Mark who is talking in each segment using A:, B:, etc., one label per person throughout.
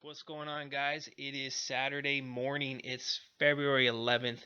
A: What's going on, guys? It is Saturday morning. It's February 11th,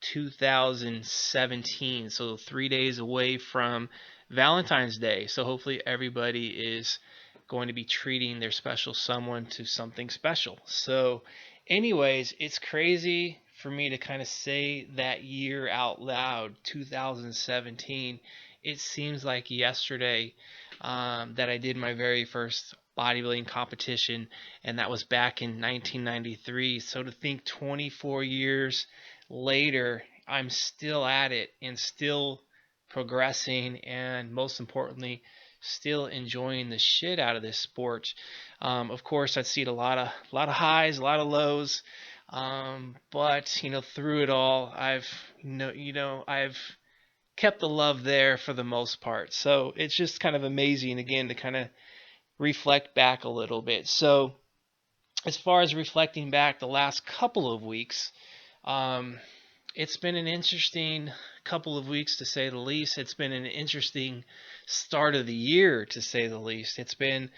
A: 2017. So, 3 days away from Valentine's Day. So, hopefully, everybody is going to be treating their special someone to something special. So, anyways, it's crazy for me to kind of say that year out loud, 2017. It seems like yesterday that I did my very first bodybuilding competition, and that was back in 1993. So to think 24 years later, I'm still at it and still progressing, and most importantly, still enjoying the shit out of this sport. Of course, I've seen a lot of highs, a lot of lows, but through it all, I've kept the love there for the most part. So it's just kind of amazing again to kind of reflect back a little bit. So as far as reflecting back the last couple of weeks, um, it's been an interesting couple of weeks to say the least. It's been an interesting start of the year to say the least. It's been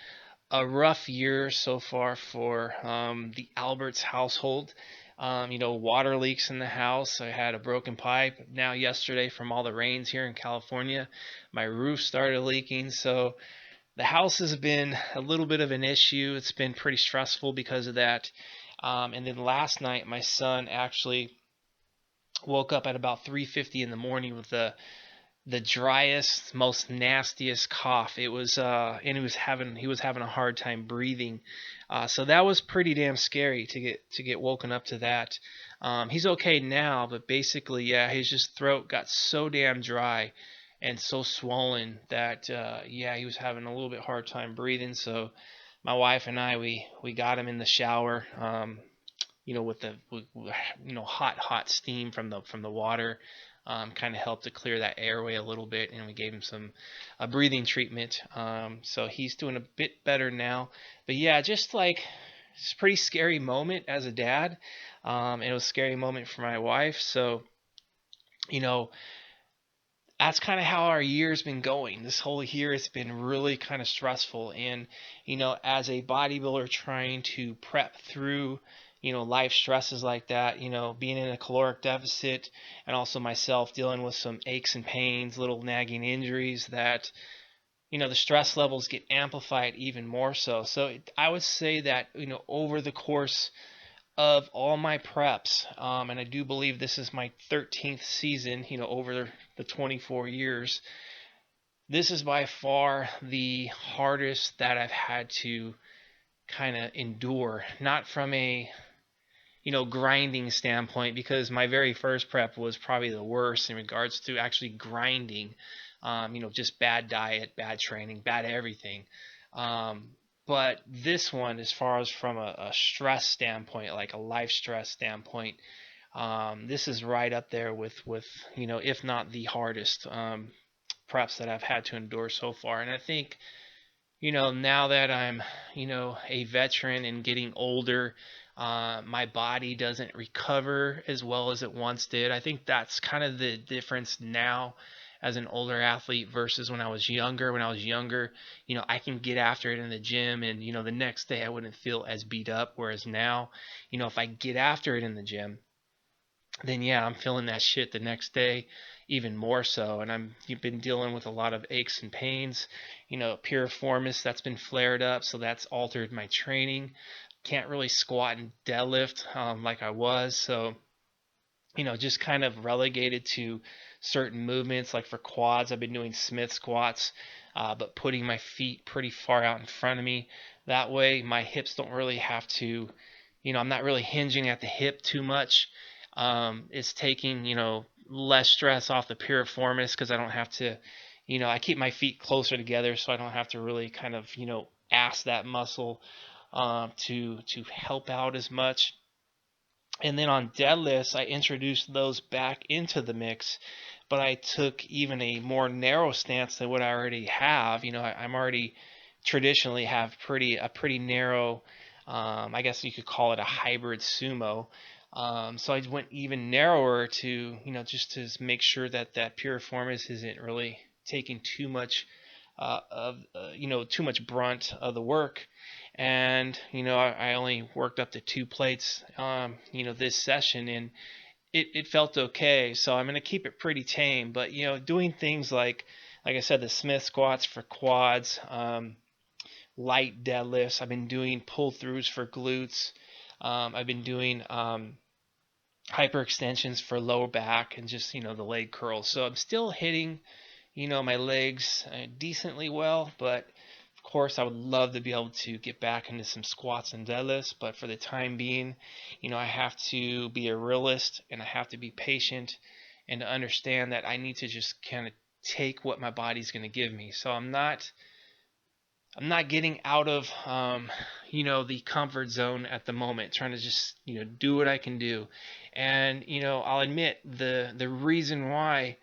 A: a rough year so far for the Alberts household. Water leaks in the house. I had a broken pipe. Now, yesterday, from all the rains here in California, my roof started leaking. So, the house has been a little bit of an issue. It's been pretty stressful because of that. And then last night, my son actually woke up at about 3:50 in the morning with the driest, most nastiest cough. It was, and he was having a hard time breathing. So that was pretty damn scary to get woken up to that. He's okay now, but basically, yeah, his just throat got so damn dry and so swollen that, yeah, he was having a little bit hard time breathing. So my wife and I, we got him in the shower. With the hot steam from the water, kind of helped to clear that airway a little bit, and we gave him some a breathing treatment. So he's doing a bit better now. But yeah, just like it's a pretty scary moment as a dad. And it was a scary moment for my wife. So you know that's kind of how our year's been going. This whole year has been really kind of stressful, and as a bodybuilder trying to prep through life stresses like that, being in a caloric deficit, and also myself dealing with some aches and pains, little nagging injuries that the stress levels get amplified even more so. So I would say that over the course of all my preps, and I do believe this is my 13th season, over the 24 years. This is by far the hardest that I've had to kind of endure. Not from a, grinding standpoint, because my very first prep was probably the worst in regards to actually grinding. Just bad diet, bad training, bad everything. Um, but this one, as far as from a stress standpoint, like a life stress standpoint, this is right up there with if not the hardest preps that I've had to endure so far. And I think now that I'm a veteran and getting older, my body doesn't recover as well as it once did. I think that's kind of the difference now as an older athlete versus when I was younger. When I was younger, I can get after it in the gym, and the next day I wouldn't feel as beat up. Whereas now, if I get after it in the gym, then yeah, I'm feeling that shit the next day even more so. And you've been dealing with a lot of aches and pains, piriformis that's been flared up, so that's altered my training. Can't really squat and deadlift like I was, so just kind of relegated to certain movements. Like for quads, I've been doing Smith squats, but putting my feet pretty far out in front of me. That way, my hips don't really have to, I'm not really hinging at the hip too much. It's taking, less stress off the piriformis because I don't have to, I keep my feet closer together so I don't have to really kind of, ask that muscle to help out as much. And then on deadlifts, I introduced those back into the mix, but I took even a more narrow stance than what I already have. I'm already traditionally have a pretty narrow, I guess you could call it a hybrid sumo. So I went even narrower to, just to make sure that that piriformis isn't really taking too much too much brunt of the work. and I only worked up to 2 plates, this session, and it felt okay. So I'm gonna keep it pretty tame, but doing things like I said, the Smith squats for quads, light deadlifts. I've been doing pull throughs for glutes. I've been doing hyperextensions for lower back, and just the leg curls. So I'm still hitting my legs decently well, but of course I would love to be able to get back into some squats and deadlifts. But for the time being, I have to be a realist, and I have to be patient, and to understand that I need to just kind of take what my body's going to give me. So I'm not getting out of the comfort zone at the moment, trying to just do what I can do. And I'll admit the reason why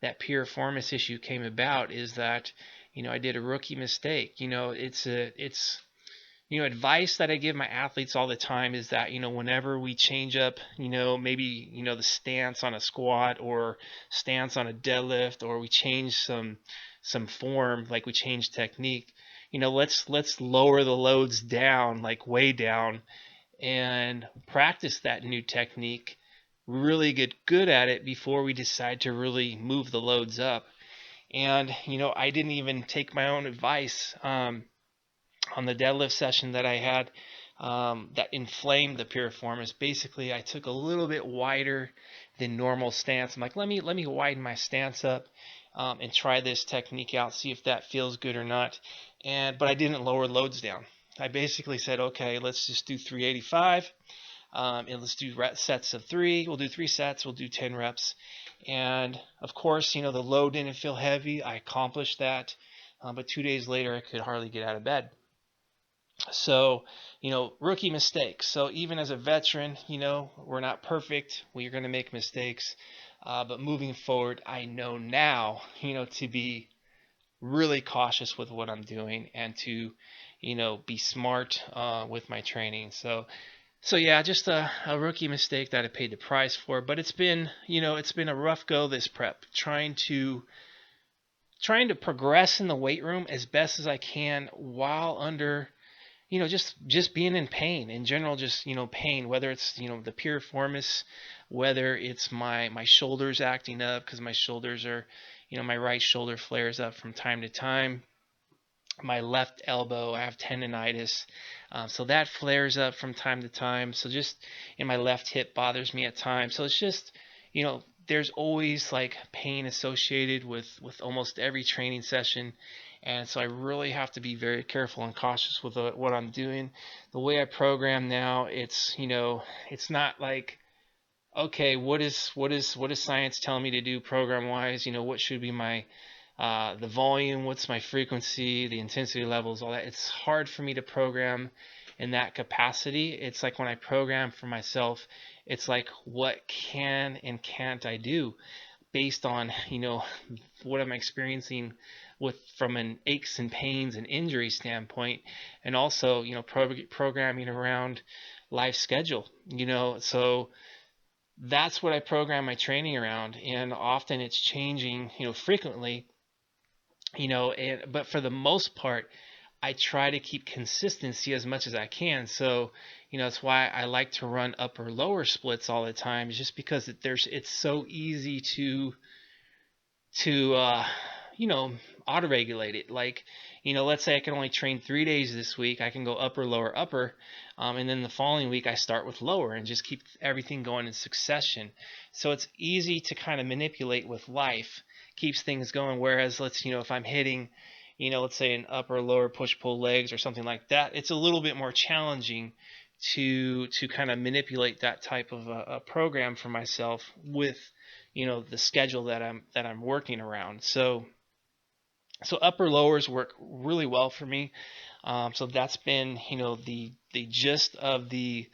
A: that piriformis issue came about is that I did a rookie mistake. It's advice that I give my athletes all the time is that whenever we change up maybe the stance on a squat, or stance on a deadlift, or we change some form, like we change technique, let's lower the loads down, like way down, and practice that new technique, really get good at it before we decide to really move the loads up. And I didn't even take my own advice on the deadlift session that I had, that inflamed the piriformis. Basically, I took a little bit wider than normal stance. I'm like, let me widen my stance up, and try this technique out, see if that feels good or not. But I didn't lower loads down. I basically said, okay, let's just do 385, and let's do sets of 3. We'll do 3 sets. We'll do 10 reps. And of course, the load didn't feel heavy. I accomplished that. But 2 days later, I could hardly get out of bed. So, rookie mistakes. So even as a veteran, we're not perfect. We're going to make mistakes. But moving forward, I know now, to be really cautious with what I'm doing, and to, be smart with my training. So yeah, just a rookie mistake that I paid the price for. But it's been a rough go, this prep, trying to progress in the weight room as best as I can, while under just being in pain in general, just pain, whether it's the piriformis, whether it's my shoulders acting up, because my shoulders are, my right shoulder flares up from time to time. My left elbow, I have tendonitis, so that flares up from time to time. So just in my left hip bothers me at times. So it's just there's always like pain associated with almost every training session. And so I really have to be very careful and cautious with what I'm doing. The way I program now, it's not like, okay, what is science telling me to do program wise? What should be my the volume, what's my frequency, the intensity levels, all that. It's hard for me to program in that capacity. It's like when I program for myself, it's like, what can and can't I do based on what I'm experiencing from an aches and pains and injury standpoint, and also programming around life schedule. So that's what I program my training around, and often it's changing frequently. But for the most part, I try to keep consistency as much as I can. So, that's why I like to run upper lower splits all the time, just because it's so easy to auto regulate it. Like, let's say I can only train 3 days this week. I can go upper lower upper, and then the following week I start with lower, and just keep everything going in succession. So it's easy to kind of manipulate with life, keeps things going. Whereas if I'm hitting let's say an upper lower push pull legs or something like that, it's a little bit more challenging to kind of manipulate that type of a program for myself with the schedule that I'm working around. So upper lowers work really well for me. So that's been the gist of the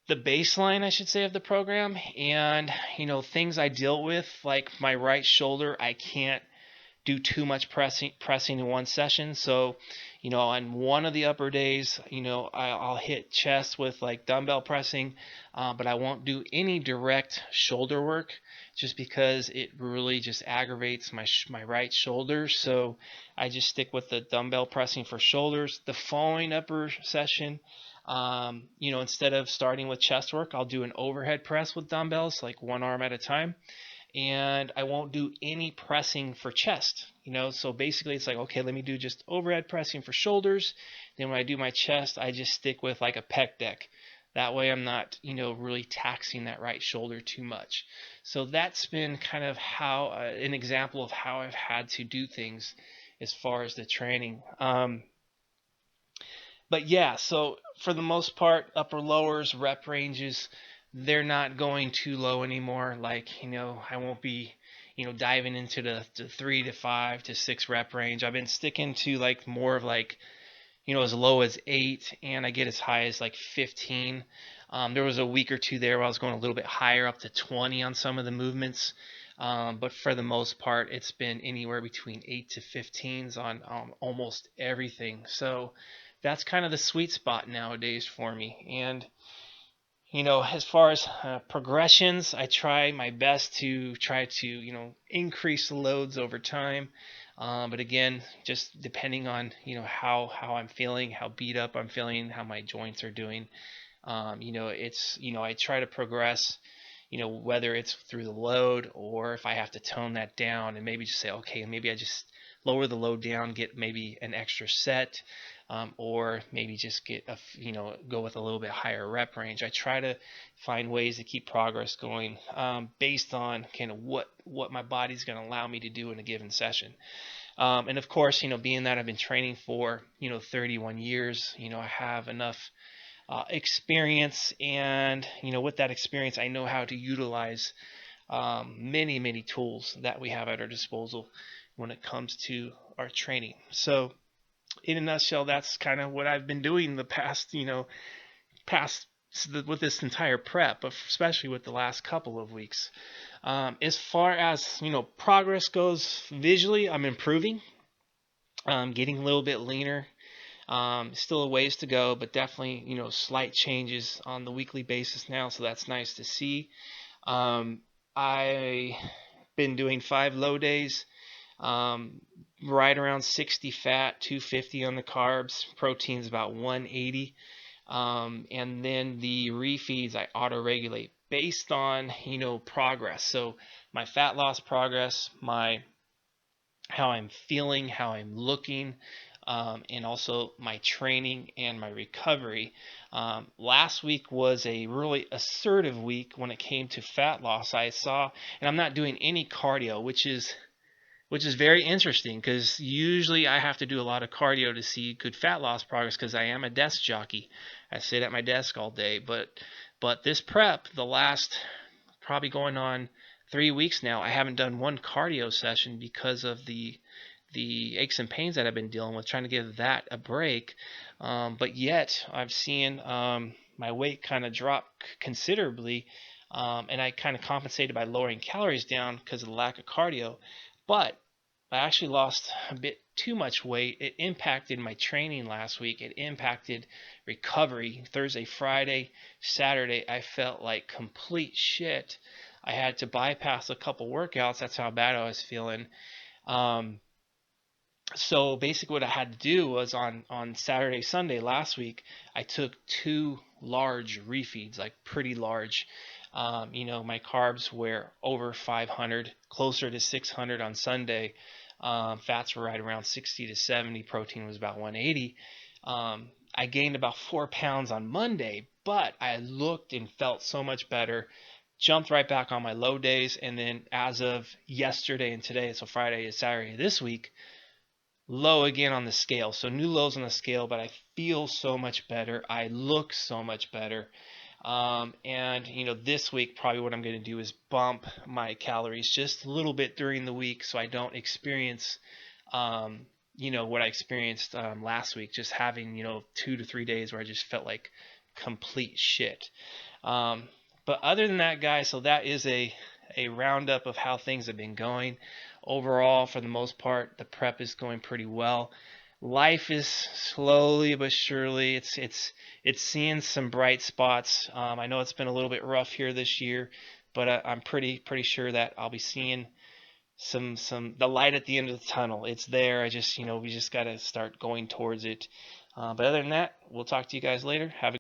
A: baseline, I should say, of the program. And things I deal with, like my right shoulder, I can't do too much pressing in one session. So, on one of the upper days, I'll hit chest with like dumbbell pressing, but I won't do any direct shoulder work just because it really just aggravates my right shoulder. So I just stick with the dumbbell pressing for shoulders. The following upper session, instead of starting with chest work, I'll do an overhead press with dumbbells, like one arm at a time, and I won't do any pressing for chest. So basically it's like, okay, let me do just overhead pressing for shoulders. Then when I do my chest, I just stick with like a pec deck. That way I'm not, really taxing that right shoulder too much. So that's been kind of how an example of how I've had to do things as far as the training. But yeah, so for the most part, upper lowers, rep ranges, they're not going too low anymore. Like, I won't be, diving into the 3 to 5 to 6 rep range. I've been sticking to like more of like, as low as 8, and I get as high as like 15. There was a week or two there where I was going a little bit higher, up to 20 on some of the movements. But for the most part, it's been anywhere between 8 to 15s on almost everything. So that's kind of the sweet spot nowadays for me. And as far as progressions, I try my best to increase the loads over time. But again, just depending on how I'm feeling, how beat up I'm feeling, how my joints are doing. I try to progress, whether it's through the load or if I have to tone that down and maybe just say, okay, maybe I just lower the load down, get maybe an extra set, or maybe just get go with a little bit higher rep range. I try to find ways to keep progress going, based on kind of what my body's going to allow me to do in a given session. And of course, being that I've been training for 31 years, I have enough experience, and with that experience, I know how to utilize many tools that we have at our disposal when it comes to our training. So in a nutshell, that's kind of what I've been doing the past with this entire prep, but especially with the last couple of weeks. As far as progress goes, visually, I'm improving. Getting a little bit leaner. Still a ways to go, but definitely slight changes on the weekly basis now, so that's nice to see. I been doing 5 low days, right around 60 fat, 250 on the carbs, protein's about 180, and then the refeeds I auto regulate based on progress. So my fat loss progress, how I'm feeling, how I'm looking, and also my training and my recovery. Last week was a really assertive week when it came to fat loss. I saw, and I'm not doing any cardio, which is very interesting because usually I have to do a lot of cardio to see good fat loss progress because I am a desk jockey. I sit at my desk all day. But this prep, the last probably going on 3 weeks now, I haven't done one cardio session because of the aches and pains that I've been dealing with, trying to give that a break. But yet I've seen my weight kind of drop considerably, and I kind of compensated by lowering calories down because of the lack of cardio. But I actually lost a bit too much weight. It impacted my training last week. It impacted recovery. Thursday, Friday, Saturday, I felt like complete shit. I had to bypass a couple workouts. That's how bad I was feeling. So basically what I had to do was on Saturday, Sunday last week, I took 2 large refeeds, like pretty large. My carbs were over 500, closer to 600 on Sunday. Fats were right around 60 to 70. Protein was about 180. I gained about 4 pounds on Monday, but I looked and felt so much better. Jumped right back on my low days, and then as of yesterday and today, so Friday and Saturday this week, low again on the scale. So new lows on the scale, but I feel so much better. I look so much better. And this week probably what I'm going to do is bump my calories just a little bit during the week so I don't experience what I experienced last week, just having 2 to 3 days where I just felt like complete shit. But other than that, guys, so that is a roundup of how things have been going. overall, for the most part, the prep is going pretty well. Life is slowly but surely, it's seeing some bright spots. I know it's been a little bit rough here this year, but I'm pretty sure that I'll be seeing some the light at the end of the tunnel. It's there. I just we just got to start going towards it. But other than that, we'll talk to you guys later. Have a